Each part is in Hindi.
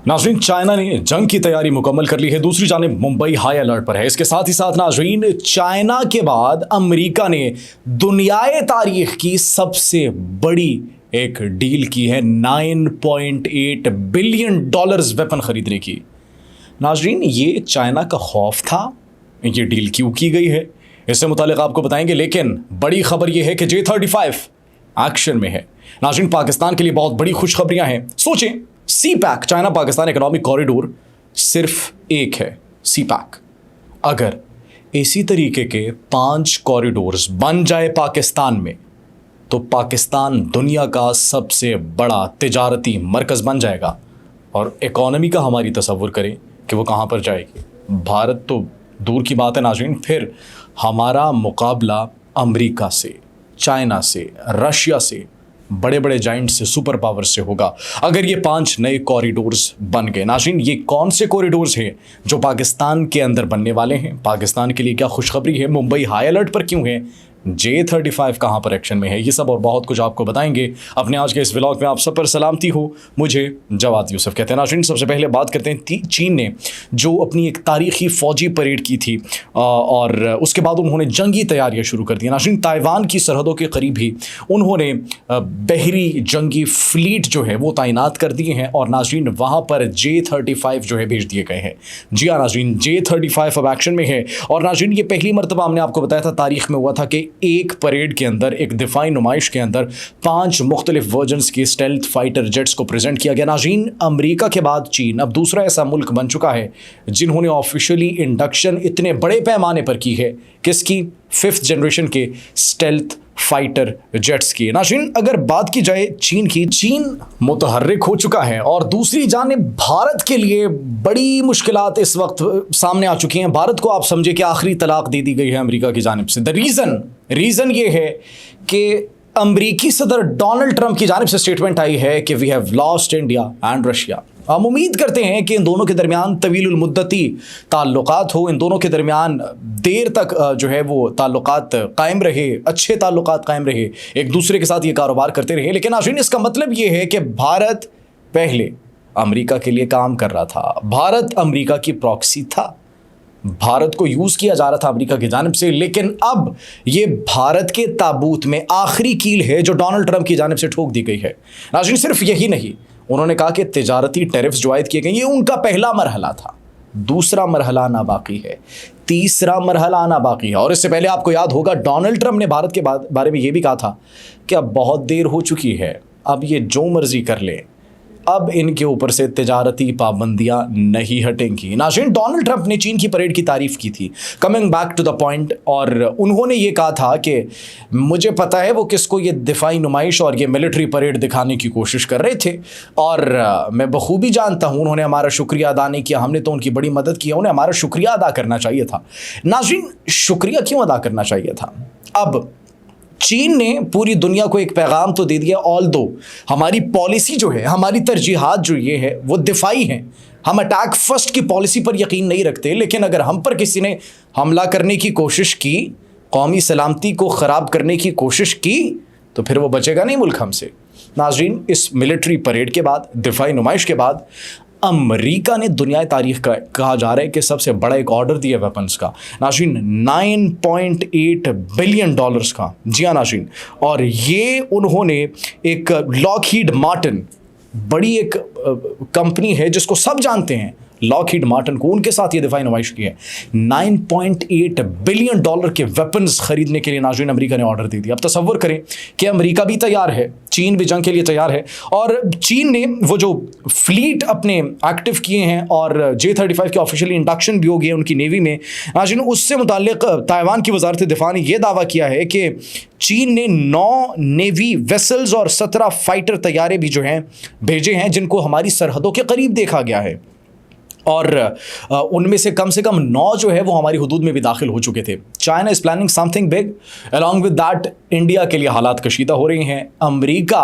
नाजरीन, चाइना ने जंग की तैयारी मुकम्मल कर ली है। दूसरी जानिब मुंबई हाई अलर्ट पर है। इसके साथ ही साथ नाजरीन, चाइना के बाद अमेरिका ने दुनियाए तारीख की सबसे बड़ी एक डील की है, $9.8 बिलियन वेपन खरीदने की। नाजरीन, ये चाइना का खौफ था, ये डील क्यों की गई है, इससे मुतालिक आपको बताएंगे। लेकिन बड़ी खबर यह है कि J-35 एक्शन में है। नाजरीन, पाकिस्तान के लिए बहुत बड़ी खुशखबरियां हैं। सोचें, CPEC, China Pakistan economic corridor सिर्फ एक है, सी पैक। अगर इसी तरीके के 5 कॉरिडोर्स बन जाए पाकिस्तान में, तो पाकिस्तान दुनिया का सबसे बड़ा तिजारती मरकज़ बन जाएगा। और इकोनॉमी का हमारी तसव्वुर करें कि वो कहाँ पर जाएगी। भारत तो दूर की बात है नाज़रीन, फिर हमारा मुकाबला अमेरिका से, चाइना से, रशिया से, बड़े बड़े जाइंट से, सुपर पावर से होगा अगर ये 5 नए कॉरिडोर्स बन गए। नाज़रीन, ये कौन से कॉरिडोर्स हैं जो पाकिस्तान के अंदर बनने वाले हैं? पाकिस्तान के लिए क्या खुशखबरी है? मुंबई हाई अलर्ट पर क्यों है? J-35 कहाँ पर एक्शन में है? ये सब और बहुत कुछ आपको बताएंगे अपने आज के इस व्लॉग में। आप सब पर सलामती हो, मुझे जवाद यूसुफ कहते हैं। नाज़रीन, सबसे पहले बात करते हैं चीन ने जो अपनी एक तारीखी फ़ौजी परेड की थी और उसके बाद उन्होंने जंगी तैयारियां शुरू कर दी। नाज़रीन, ताइवान की सरहदों के करीब ही उन्होंने बहरी जंगी फ्लीट जो है वो तैनात कर दिए हैं और नाज़रीन वहाँ पर J-35 जो है भेज दिए गए हैं। जी हाँ नाज़रीन, J-35 अब एक्शन में है। और नाज़रीन, ये पहली मरतबा हमने आपको बताया था, तारीख में हुआ था कि एक परेड के अंदर, एक दिफाई नुमाइश के अंदर 5 मुख्तलिफ वर्जन्स की स्टेल्थ फाइटर जेट्स को प्रेजेंट किया गया। नाज़रीन, अमेरिका के बाद चीन अब दूसरा ऐसा मुल्क बन चुका है जिन्होंने ऑफिशियली इंडक्शन इतने बड़े पैमाने पर की है। किसकी? 5th जनरेशन के स्टेल्थ फाइटर जेट्स की। नाज़रीन, अगर बात की जाए चीन की, चीन मुतहर्रिक हो चुका है और दूसरी जानिब भारत के लिए बड़ी मुश्किलात इस वक्त सामने आ चुकी हैं। भारत को आप समझे कि आखिरी तलाक दे दी गई है अमेरिका की जानिब से। रीज़न ये है कि अमरीकी सदर डोनाल्ड ट्रंप की जानिब से स्टेटमेंट आई है कि we have lost India and Russia. हम उम्मीद करते हैं कि इन दोनों के दरमियान तवीलुल मुद्दती ताल्लुकात हो, इन दोनों के दरमियान देर तक जो है वो ताल्लुकात कायम रहे, अच्छे ताल्लुकात कायम रहे, एक दूसरे के साथ ये कारोबार करते रहे। लेकिन नाज़रीन, इसका मतलब ये है कि भारत पहले अमेरिका के लिए काम कर रहा था, भारत अमेरिका की प्रॉक्सी था, भारत को यूज़ किया जा रहा था अमेरिका की जानिब से। लेकिन अब ये भारत के ताबूत में आखिरी कील है जो डोनाल्ड ट्रंप की जानिब से ठोक दी गई है। नाज़रीन, सिर्फ यही नहीं, उन्होंने कहा कि तिजारती टैरिफ्स जो आयद किए गए ये उनका पहला मरहला था, दूसरा मरहला आना बाकी है, तीसरा मरहला आना बाकी है। और इससे पहले आपको याद होगा डोनाल्ड ट्रंप ने भारत के बारे में ये भी कहा था कि अब बहुत देर हो चुकी है, अब ये जो मर्जी कर ले, अब इनके ऊपर से तिजारती पाबंदियां नहीं हटेंगी। नाज़रीन, डोनाल्ड ट्रंप ने चीन की परेड की तारीफ़ की थी, coming back to the point, और उन्होंने ये कहा था कि मुझे पता है वो किसको ये दिफाई नुमाइश और ये मिलिट्री परेड दिखाने की कोशिश कर रहे थे और मैं बखूबी जानता हूँ उन्होंने हमारा शुक्रिया अदा नहीं किया, हमने तो उनकी बड़ी मदद की, उन्हें हमारा शुक्रिया अदा करना चाहिए था। नाज़रीन, शुक्रिया क्यों अदा करना चाहिए था? अब चीन ने पूरी दुनिया को एक पैगाम तो दे दिया, ऑल्दो हमारी पॉलिसी जो है, हमारी तरजीहात जो ये है वो दिफाई हैं, हम अटैक फर्स्ट की पॉलिसी पर यकीन नहीं रखते। लेकिन अगर हम पर किसी ने हमला करने की कोशिश की, कौमी सलामती को ख़राब करने की कोशिश की, तो फिर वो बचेगा नहीं मुल्क हमसे। नाज़रीन, इस मिलिट्री परेड के बाद, दिफाई नुमाइश के बाद, अमेरिका ने दुनिया तारीख का कहा जा रहा है कि सबसे बड़ा एक ऑर्डर दिया वेपन्स का। नाज़रीन, $9.8 बिलियन का। जी हाँ नाज़रीन, और ये उन्होंने एक लॉकहीड मार्टिन, बड़ी एक कंपनी है जिसको सब जानते हैं, लॉकहीड मार्टिन को, उनके साथ ये दिफाई नुमाइश की है। $9.8 बिलियन के वेपन्स खरीदने के लिए नाज़रीन अमेरिका ने ऑर्डर दे दिया। अब तसव्वुर करें कि अमेरिका भी तैयार है, चीन भी जंग के लिए तैयार है, और चीन ने वो जो फ्लीट अपने एक्टिव किए हैं और J-35 के ऑफिशियली इंडक्शन भी हो गए उनकी नेवी में। नाज़रीन, उससे मुताल्लिक ताइवान की वजारत दिफा ने यह दावा किया है कि चीन ने 9 नेवी वेसल्स और 17 फाइटर तैयारे भी जो हैं भेजे हैं, जिनको हमारी सरहदों के करीब देखा गया है, और उनमें से कम 9 जो है वो हमारी हुदूद में भी दाखिल हो चुके थे। China is planning something big, along with that India के लिए हालात कशीदा हो रही हैं। अमेरिका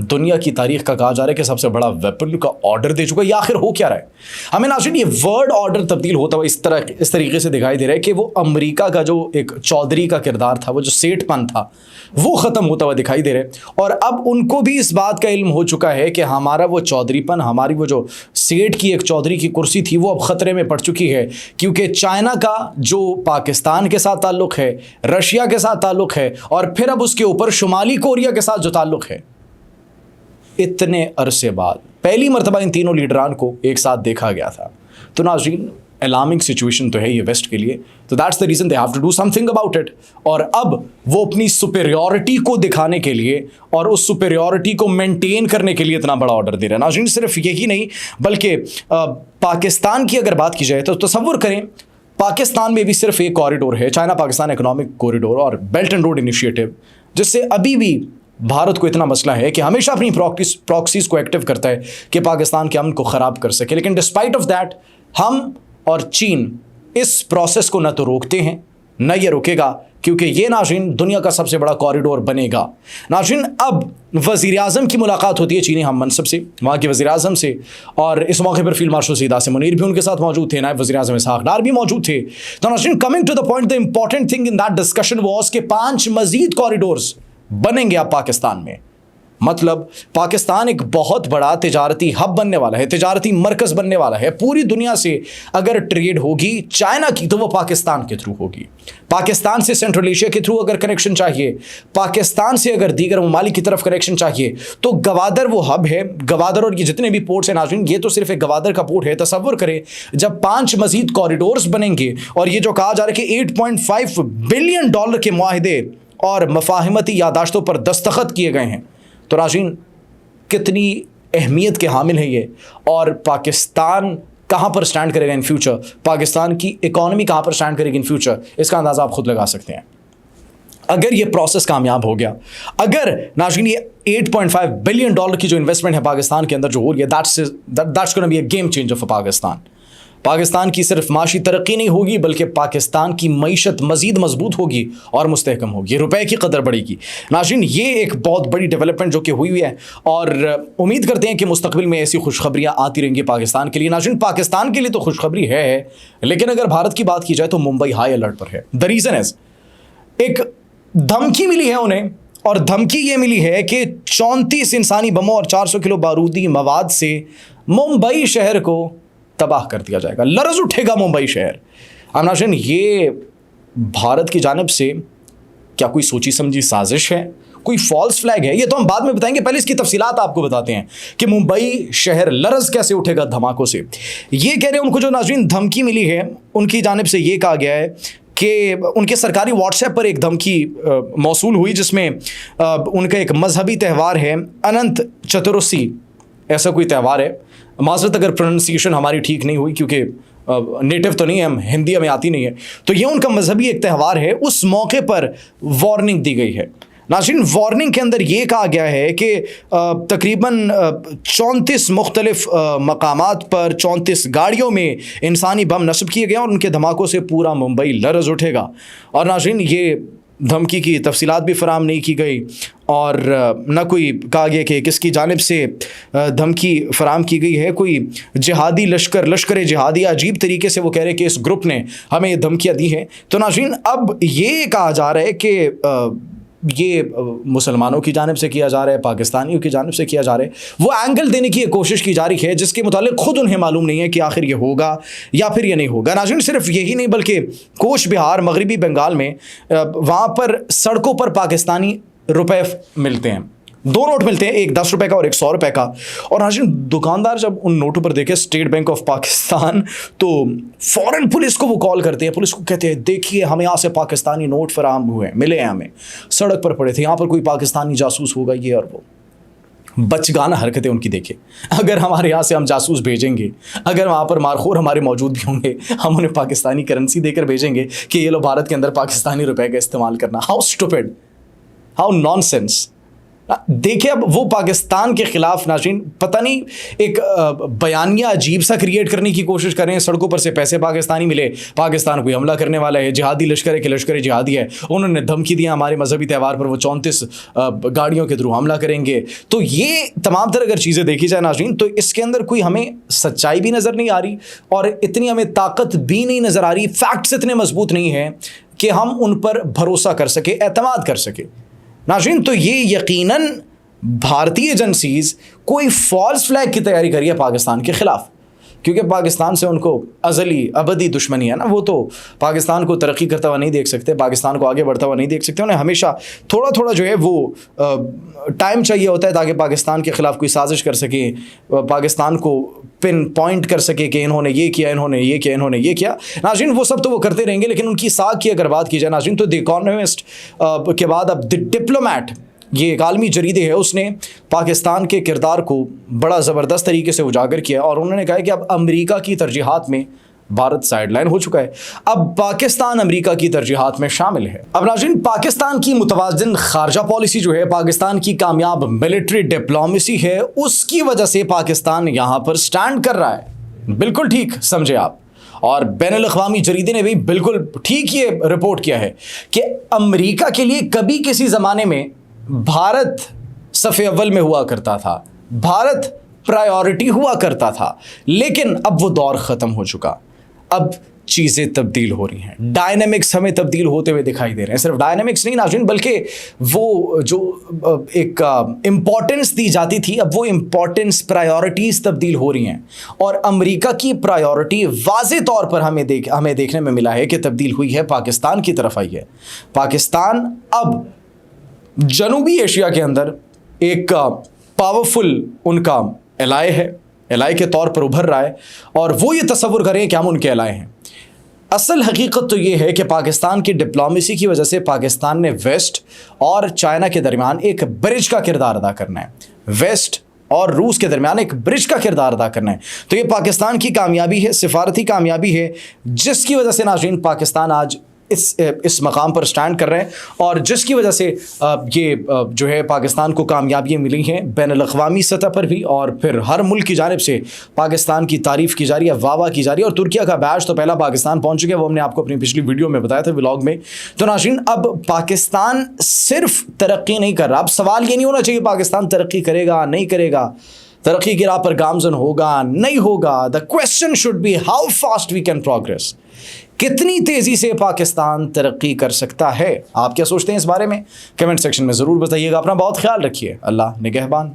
दुनिया की तारीख का कहा जा रहा है कि सबसे बड़ा वेपन का ऑर्डर दे चुका है। ये आखिर हो क्या रहा है? हमें नाज़रीन ये वर्ड ऑर्डर तब्दील होता हुआ इस तरीके से दिखाई दे रहा है कि वो अमेरिका का जो एक चौधरी का किरदार था, वो जो सेठपन था, वो ख़त्म होता हुआ दिखाई दे रहा है। और अब उनको भी इस बात का इल्म हो चुका है कि हमारा वो चौधरीपन, हमारी वो जो सेठ की एक चौधरी की कुर्सी थी, वो अब ख़तरे में पड़ चुकी है, क्योंकि चाइना का जो पाकिस्तान के साथ ताल्लुक़ है, रशिया के साथ ताल्लुक़ है, और फिर अब उसके ऊपर शुमाली कोरिया के साथ जो ताल्लुक़ है, इतने अरसे बाद पहली मरतबा इन तीनों लीडरान को एक साथ देखा गया था। तो नाज़रीन, अलार्मिंग सिचुएशन तो है ये वेस्ट के लिए। तो that's the reason they have to do something about it. और अब वो अपनी सुपेरियॉरिटी को दिखाने के लिए और उस सुपेरियॉरिटी को मेंटेन करने के लिए इतना बड़ा ऑर्डर दे रहे हैं। नाज़रीन, सिर्फ यही नहीं बल्कि पाकिस्तान की अगर बात की जाए तो तसव्वुर करें, पाकिस्तान में भी सिर्फ एक कॉरिडोर है, चाइना पाकिस्तान इकोनॉमिक कॉरिडोर और बेल्ट एंड रोड इनिशिएटिव, जिससे अभी भी भारत को इतना मसला है कि हमेशा अपनी प्रॉक्सीज को एक्टिव करता है कि पाकिस्तान के अमन को ख़राब कर सके। लेकिन डिस्पाइट ऑफ दैट, हम और चीन इस प्रोसेस को न तो रोकते हैं न ये रुकेगा, क्योंकि ये नाज़रीन दुनिया का सबसे बड़ा कॉरिडोर बनेगा। नाज़रीन, अब वज़ीर-ए-आज़म की मुलाकात होती है चीनी हम मनसब से, वहाँ के वज़ीर-ए-आज़म से, और इस मौके पर फील्ड मार्शल सईद आसिम मुनीर भी उनके साथ मौजूद थे, नायब वज़ीर-ए-आज़म इसहाक़ डार भी मौजूद थे। तो नाज़रीन, coming to the point, the important thing in that discussion was कि 5 मज़ीद कॉरिडोर्स बनेंगे अब पाकिस्तान में। मतलब पाकिस्तान एक बहुत बड़ा तिजारती हब बनने वाला है, तिजारती मरकज़ बनने वाला है। पूरी दुनिया से अगर ट्रेड होगी चाइना की, तो वो पाकिस्तान के थ्रू होगी। पाकिस्तान से सेंट्रल एशिया के थ्रू अगर कनेक्शन चाहिए, पाकिस्तान से अगर दीगर ममालिक की तरफ कनेक्शन चाहिए, तो गवादर वो हब है। गवादर और ये जितने भी पोर्ट्स हैं नाज़रीन, ये तो सिर्फ एक गवादर का पोर्ट है। तसव्वुर करें, जब 5 मज़ीद कॉरिडोर्स बनेंगे और ये जो कहा जा रहा है कि $8.5 बिलियन के मुआहदे और मफाहिमती यादाश्तों पर दस्तखत किए गए हैं, तो नाज़रीन कितनी अहमियत के हामिल है ये। और पाकिस्तान कहाँ पर स्टैंड करेगा इन फ्यूचर, पाकिस्तान की इकॉनमी कहाँ पर स्टैंड करेगी इन फ्यूचर, इसका अंदाज़ा आप खुद लगा सकते हैं। अगर ये प्रोसेस कामयाब हो गया, अगर नाज़रीन ये $8.5 बिलियन की जो इन्वेस्टमेंट है पाकिस्तान के अंदर जो हो रही है, that's gonna be a game changer for Pakistan. Pakistan की सिर्फ माशी तरक्की नहीं होगी, बल्कि पाकिस्तान की मईशत मज़ीद मजबूत होगी और मुस्तहकम होगी, रुपए की कदर बढ़ेगी। नाज़रीन, ये एक बहुत बड़ी डेवलपमेंट जो कि हुई है, और उम्मीद करते हैं कि मुस्तकबिल में ऐसी खुशखबरियाँ आती रहेंगी पाकिस्तान के लिए। नाज़रीन, पाकिस्तान के लिए तो खुशखबरी है, लेकिन अगर भारत की बात की जाए तो मुंबई हाई अलर्ट पर है। द रीज़न इज़, एक धमकी मिली है उन्हें, और धमकी ये मिली है कि 34 इंसानी बमों और 400 किलो बारूदी मवाद से मुंबई शहर को तबाह कर दिया जाएगा, लरज़ उठेगा मुंबई शहर। अब नाज़रीन, ये भारत की जानिब से क्या कोई सोची समझी साजिश है, कोई फॉल्स फ्लैग है? ये तो हम बाद में बताएंगे, पहले इसकी तफसीलात आपको बताते हैं कि मुंबई शहर लरज़ कैसे उठेगा धमाकों से। ये कह रहे हैं, उनको जो नाज़रीन धमकी मिली है, उनकी जानिब से ये कहा गया है कि उनके सरकारी व्हाट्सएप पर एक धमकी मौसूल हुई, जिसमें उनका एक मजहबी त्यौहार है, अनंत चतुर्दशी ऐसा कोई त्यौहार है। माज़रत अगर प्रोनाउंसिएशन हमारी ठीक नहीं हुई, क्योंकि नेटिव तो नहीं है हम, हिंदी हमें आती नहीं है। तो ये उनका मजहबी एक त्यौहार है, उस मौके पर वार्निंग दी गई है। नाज़रीन, वार्निंग के अंदर ये कहा गया है कि तकरीबन 34 मुख्तलिफ मकामात पर 34 गाड़ियों में इंसानी बम नस्ब किए गए और उनके धमाकों से पूरा मुंबई लरज़ उठेगा। और नाज़रीन, ये धमकी की तफसीलात भी फराम नहीं की गई, और न कोई कहा गया कि किसकी जानिब से धमकी फराम की गई है। कोई जिहादी लश्कर जिहादी अजीब तरीके से वो कह रहे हैं कि इस ग्रुप ने हमें ये धमकियाँ दी हैं। तो नाज़रीन, अब ये कहा जा रहा है कि ये मुसलमानों की जानिब से किया जा रहा है, पाकिस्तानियों की जानिब से किया जा रहा है। वो एंगल देने की कोशिश की जा रही है जिसके मुतालिक खुद उन्हें मालूम नहीं है कि आखिर ये होगा या फिर ये नहीं होगा। नाज़रीन, सिर्फ यही नहीं बल्कि कोश बिहार, मगरबी बंगाल में वहाँ पर सड़कों पर पाकिस्तानी रुपए मिलते हैं, 2 नोट मिलते हैं, एक 10 रुपए का और एक 100 रुपए का। और नाज़रीन, दुकानदार जब उन नोटों पर देखे स्टेट बैंक ऑफ पाकिस्तान, तो फ़ौरन पुलिस को वो कॉल करते हैं, पुलिस को कहते हैं देखिए हमें यहाँ से पाकिस्तानी नोट फराम हुए, मिले हैं, हमें सड़क पर पड़े थे, यहाँ पर कोई पाकिस्तानी जासूस होगा, ये और वो। बचगाना हरकतें उनकी देखिए। अगर हमारे यहाँ से हम जासूस भेजेंगे, अगर वहाँ पर मारखोर हमारे मौजूद भी होंगे, हम उन्हें पाकिस्तानी करेंसी देकर भेजेंगे कि ये लो भारत के अंदर पाकिस्तानी रुपए का इस्तेमाल करना। How stupid, how nonsense. देखिए अब वो पाकिस्तान के खिलाफ नाज़रीन पता नहीं एक बयानिया अजीब सा क्रिएट करने की कोशिश कर रहे हैं। सड़कों पर से पैसे पाकिस्तानी मिले, पाकिस्तान कोई हमला करने वाला है, जिहादी लश्कर है कि लश्कर जिहादी है, उन्होंने धमकी दिया हमारे मजहबी त्यौहार पर वो 34 गाड़ियों के थ्रू हमला करेंगे। तो ये तमाम तरह अगर चीज़ें देखी जाए नाज़रीन तो इसके अंदर कोई हमें सच्चाई भी नज़र नहीं आ रही और इतनी हमें ताकत भी नहीं नज़र आ रही, फैक्ट्स इतने मजबूत नहीं हैं कि हम उन पर भरोसा कर सके, एतमाद कर सके नाज़रीन। तो ये यकीनन भारतीय एजेंसीज कोई फॉल्स फ्लैग की तैयारी करी है पाकिस्तान के खिलाफ, क्योंकि पाकिस्तान से उनको अज़ली अबदी दुश्मनी है ना। वो तो पाकिस्तान को तरक्की करता हुआ नहीं देख सकते, पाकिस्तान को आगे बढ़ता हुआ नहीं देख सकते। उन्हें हमेशा थोड़ा थोड़ा जो है वो टाइम चाहिए होता है ताकि पाकिस्तान के ख़िलाफ़ कोई साजिश कर सके, पाकिस्तान को पिन पॉइंट कर सके कि इन्होंने ये किया, इन्होंने ये किया, इन्होंने ये किया। नाज़रीन वो सब तो वो करते रहेंगे, लेकिन उनकी साख की अगर बात की जाए नाज़रीन तो द इकोनॉमिस्ट के बाद अब द डिप्लोमैट, ये एक आलमी जरीदे है, उसने पाकिस्तान के किरदार को बड़ा ज़बरदस्त तरीके से उजागर किया और उन्होंने कहा कि अब अमेरिका की तरजीहात में भारत साइडलाइन हो चुका है, अब पाकिस्तान अमेरिका की तरजीहात में शामिल है। अब नाज़रीन पाकिस्तान की मुतवाज़िन खारजा पॉलिसी जो है, पाकिस्तान की कामयाब मिलिट्री डिप्लोमेसी है, उसकी वजह से पाकिस्तान यहाँ पर स्टैंड कर रहा है। बिल्कुल ठीक समझे आप। और बैनुल अक़वामी जरीदे ने भी बिल्कुल ठीक ये रिपोर्ट किया है कि अमेरिका के लिए कभी किसी ज़माने में भारत सफ़े अव्वल में हुआ करता था, भारत प्रायोरिटी हुआ करता था, लेकिन अब वो दौर ख़त्म हो चुका। अब चीज़ें तब्दील हो रही हैं, डायनामिक्स हमें तब्दील होते हुए दिखाई दे रहे हैं। सिर्फ डायनामिक्स नहीं नाज़रीन, बल्कि वो जो एक इम्पॉर्टेंस दी जाती थी, अब वो इम्पॉर्टेंस प्रायोरिटीज़ तब्दील हो रही हैं और अमेरिका की प्रायोरिटी वाज़े तौर पर हमें देखने में मिला है कि तब्दील हुई है, पाकिस्तान की तरफ आई है। पाकिस्तान अब जनूबी एशिया के अंदर एक पावरफुल उनका एलाय है, एलाय के तौर पर उभर रहा है और वो ये तसव्वुर करें कि हम उनके एलाय हैं। असल हकीकत तो ये है कि पाकिस्तान की डिप्लोमेसी की वजह से पाकिस्तान ने वेस्ट और चाइना के दरमियान एक ब्रिज का किरदार अदा करना है, वेस्ट और रूस के दरमियान एक ब्रिज का किरदार अदा करना है। तो ये पाकिस्तान की कामयाबी है, सिफारती कामयाबी है, जिसकी वजह से नाज़रीन पाकिस्तान आज इस मकाम पर स्टैंड कर रहे हैं और जिसकी वजह से ये जो है पाकिस्तान को कामयाबियाँ मिली हैं बैनुल अक़वामी सतह पर भी, और फिर हर मुल्क की जानिब से पाकिस्तान की तारीफ़ की जा रही है, वाह की जा रही है। और तुर्किया का बैच तो पहला पाकिस्तान पहुँच चुका है, वो हमने आपको अपनी पिछली वीडियो में बताया था, व्लॉग में। तो नाज़रीन अब पाकिस्तान सिर्फ तरक्की नहीं कर रहा। अब सवाल ये नहीं होना चाहिए पाकिस्तान तरक्की करेगा नहीं करेगा, तरक्की की राह पर गामज़न होगा नहीं होगा। The question should be how fast we can progress, कितनी तेज़ी से पाकिस्तान तरक्की कर सकता है। आप क्या सोचते हैं इस बारे में? कमेंट सेक्शन में ज़रूर बताइएगा। अपना बहुत ख्याल रखिए। अल्लाह निगहबान।